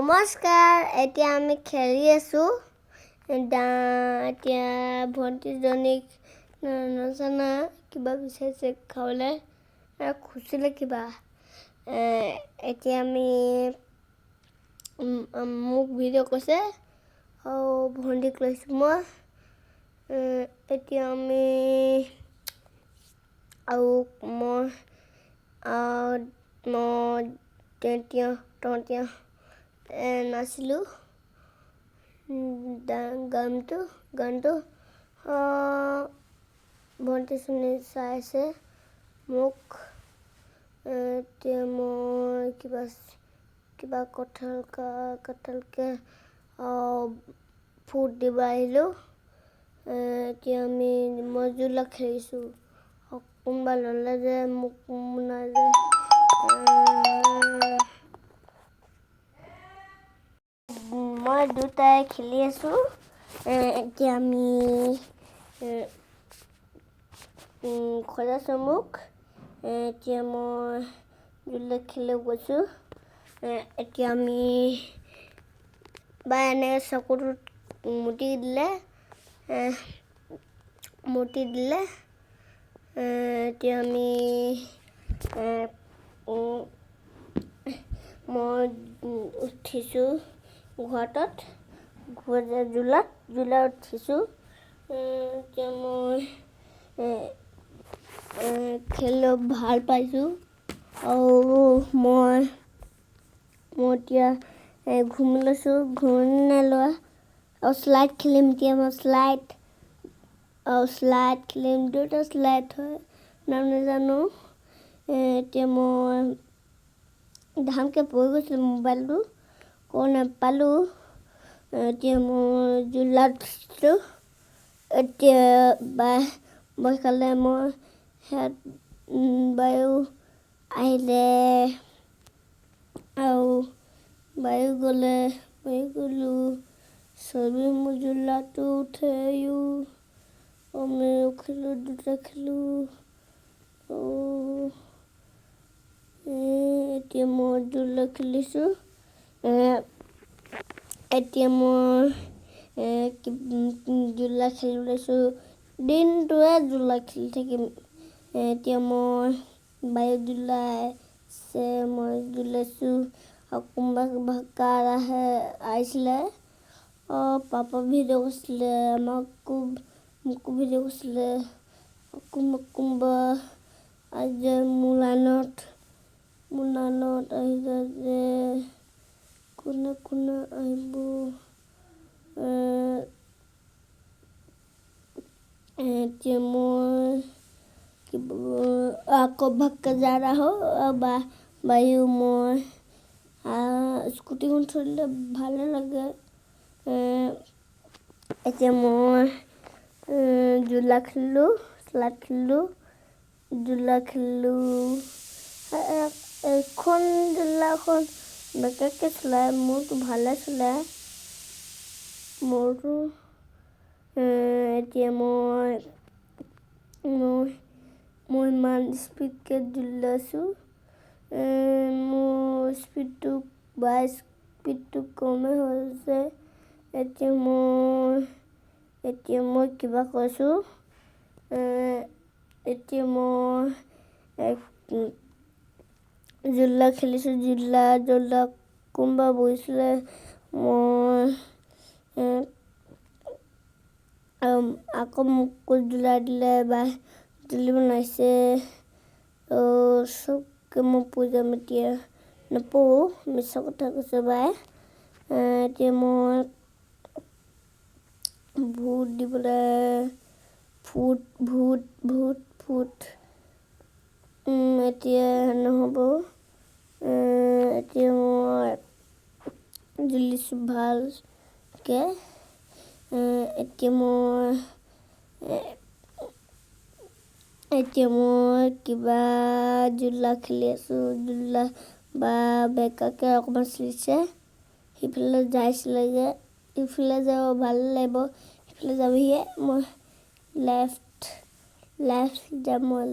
নমস্কাৰ এতিয়া আমি খেলি আছো এতিয়া ভণ্টিজনীক নজনা কিবা বিচাৰিছে খাবলৈ খুচিলে কিবা এতিয়া আমি মোক ভিডিঅ' কৈছে আৰু ভণ্টিক লৈছোঁ মই এতিয়া আমি আৰু মই তেতিয়া নাচিলোঁ গানটো ভণ্টি শুনি চাইছে মোক এতিয়া মই কিবা কঁঠালকে ফুট দিব আহিলোঁ এতিয়া মই জোলা খেলিছোঁ কোনোবা ল'লে যে মোক নাই যে মই দুটাই খেলি আছোঁ এতিয়া আমি খজাইছোঁ মোক এতিয়া মই জোলা খেলিব গৈছোঁ এতিয়া আমি বা এনেকৈ চকুটোত মুতি দিলে এতিয়া আমি মই উঠিছোঁ ঘৰটোত জোলাত উঠিছোঁ এতিয়া মই খেলি ভাল পাইছোঁ আৰু মই এতিয়া ঘুমি লৈছোঁ ঘূৰণি নাই লোৱা আৰু শ্লাইড খেলিম এতিয়া মই শ্লাইড খেলিম দুটা শ্লাইড হয় নাম নাজানো এতিয়া মই ধামকৈ পৰি গৈছিলোঁ মোবাইলটো নাপালোঁ এতিয়া মই জোলাত উঠিছোঁ এতিয়া ভয় খালে মই সেয়াত বায়ু আহিলে আৰু বায়ু গ'লোঁ চবেই মোৰ জোলাটো উঠেও আমি খেলোঁ দুটা খেলোঁ এতিয়া মই জোলা খেলিছোঁ এতিয়া মই জোলা খেলি লৈছোঁ দিনটোৱে জোলা খেলি থাকিম এতিয়া মই বায়ু জোলাইছে মই জোলাইছোঁ আৰু কোনোবা কাৰ আহিছিলে পাপা ভিডিঅ' কৰিছিলে মোকো ভিডিঅ' কৰিছিলে কোনোবা আজি মোৰ লাইনত আহিছে যে কোনে আহিব এতিয়া মই আকৌ ভাগকৈ যা ৰহা বায়ু মই স্কুটিখন চলিলে ভালে লাগে এতিয়া মই জোলা খেলিলোঁ শ্লাইড খেলিলোঁ জোলা খেলিলোঁ এইখন জোলাখন বেকাকৈ চলাই মোৰতো ভালে চলাই মোৰতো এতিয়া মই ইমান স্পীডকৈ জোলাইছোঁ মোৰ স্পীডটো কমেই হৈছে এতিয়া মই কিবা কৈছোঁ এতিয়া মই জোলা খেলিছোঁ জোলা কোনোবা বহিছিলে মই আকৌ মোক জোলা দিলে বা জুলি বনাইছে চবকে মই পৰি যাম এতিয়া নপৰোঁ মিছা কথা কৈছে বাই এতিয়া মই ভূত দিবলৈ ভূত এতিয়া নহ'ব এতিয়া মই জুলিছোঁ ভালকৈ এতিয়া মই কিবা জোলা খেলি আছোঁ জোলা বা বেকাকৈ অকণমান চলিছে সিফালে যাইছিলে যে ইফালে যাব ভাল লাগিব সিফালে যাবহিয়ে মই লেফ্ট যাম মই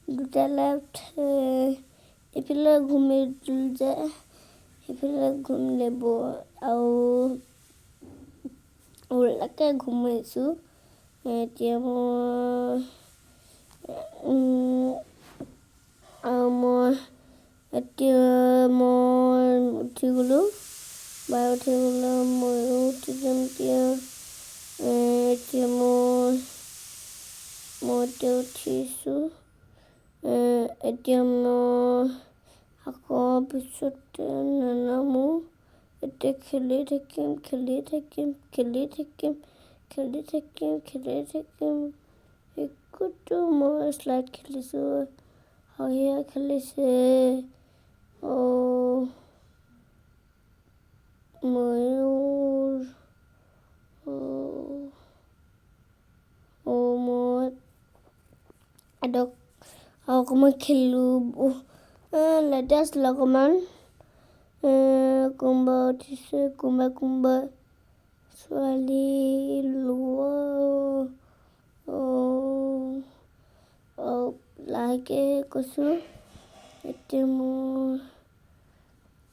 দুটা লেফ্ট ইফালে ঘূমি যে সেইফালে ঘূম লাগিব আৰু ওলাকে ঘূমাইছোঁ এতিয়া মই এতিয়া মই উঠি গ'লোঁ বাই উঠি গ'লে ময়ো উঠি যাম এতিয়া মই এতিয়া উঠিছোঁ এতিয়া মই আকৌ পিছতে নানামো এতিয়া খেলি থাকিম একোতো মই শ্লাইড খেলিছোঁ সেয়া খেলিছে ময়ূৰ মই অকণমান খেলিলোঁ লেতেৰা আছিলে অকণমান কোনোবা উঠিছে কোনোবা ছোৱালী লাহেকে কৈছোঁ এতিয়া মই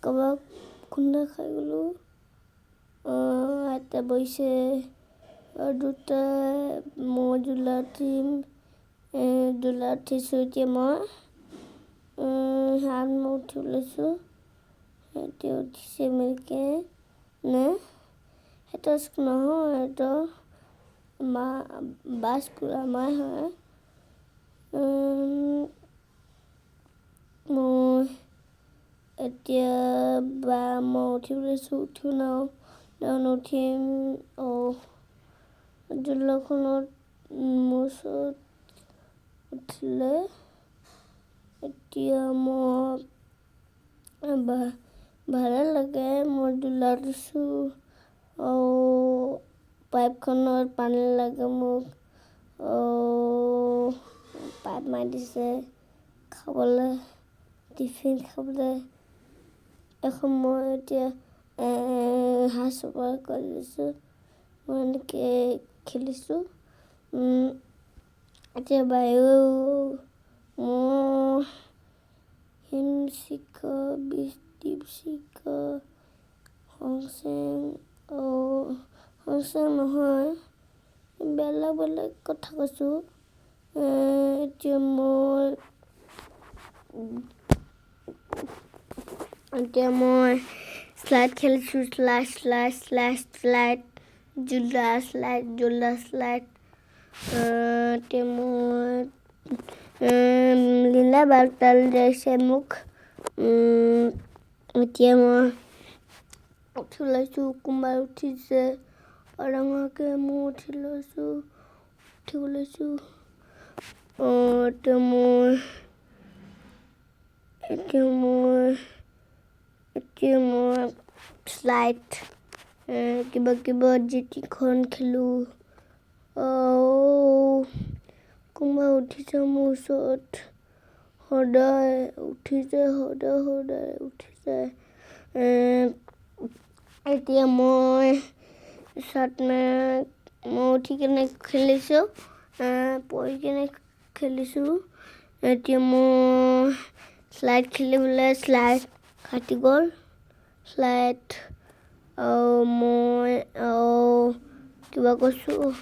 কাৰোবাক খুন্দা খাই গ'লোঁ এটা বহিছে আৰু দুটা মই জোলা উঠিছোঁ এতিয়া মই হাত মই উঠি লৈছোঁ এতিয়া উঠিছে মেলিকে নে সেইটো নহয় সেইটো বাছ পুৰা আমাৰ হয় মই এতিয়া মই উঠিব লৈছোঁ উঠিও নুঠিম জোলাখনত মোৰ ওচৰত উঠিলে এতিয়া মই ভালে লাগে মই জোলাত উঠিছোঁ আৰু পাইপখনত পানী লাগে মোক পাইপ মাৰি দিছে খাবলৈ টিফিন খাবলৈ এখন মই এতিয়া হাঁহ চপাই কৰি দিছোঁ মই এনেকৈ খেলিছোঁ এতিয়া বায়ু মই দীপশিখা সংচেং নহয় বেলেগ কথা কৈছোঁ এতিয়া মই শ্লাইড খেলিছোঁ শ্লাইড জোলা শ্লাইড এতিয়া মই লীলা বাগদাল যাইছে মোক এতিয়া মই উঠি লৈছোঁ কোনোবাই উঠিছে ডাঙৰকৈ মই উঠিব লৈছোঁ এতিয়া মই শ্লাইড কিবা জিটিখন খেলোঁ কোনোবা উঠিছে মোৰ ওচৰত সদায় উঠিছে এতিয়া মই উঠি কেনে খেলিছোঁ পৰি কেনে খেলিছোঁ এতিয়া মই শ্লাইড খেলিবলৈ শ্লাইড কাটি গ'ল মই কিবা কৈছোঁ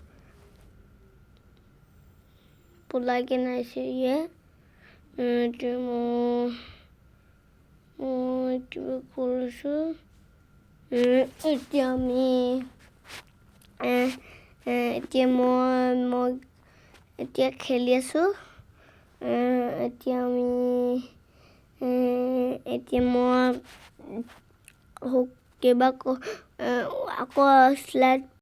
পলাই কেনে আহিছে এতিয়া মই কিবা কৰিছোঁ এতিয়া মই এতিয়া খেলি আছোঁ এতিয়া মই কিবা আকৌ শ্লাইড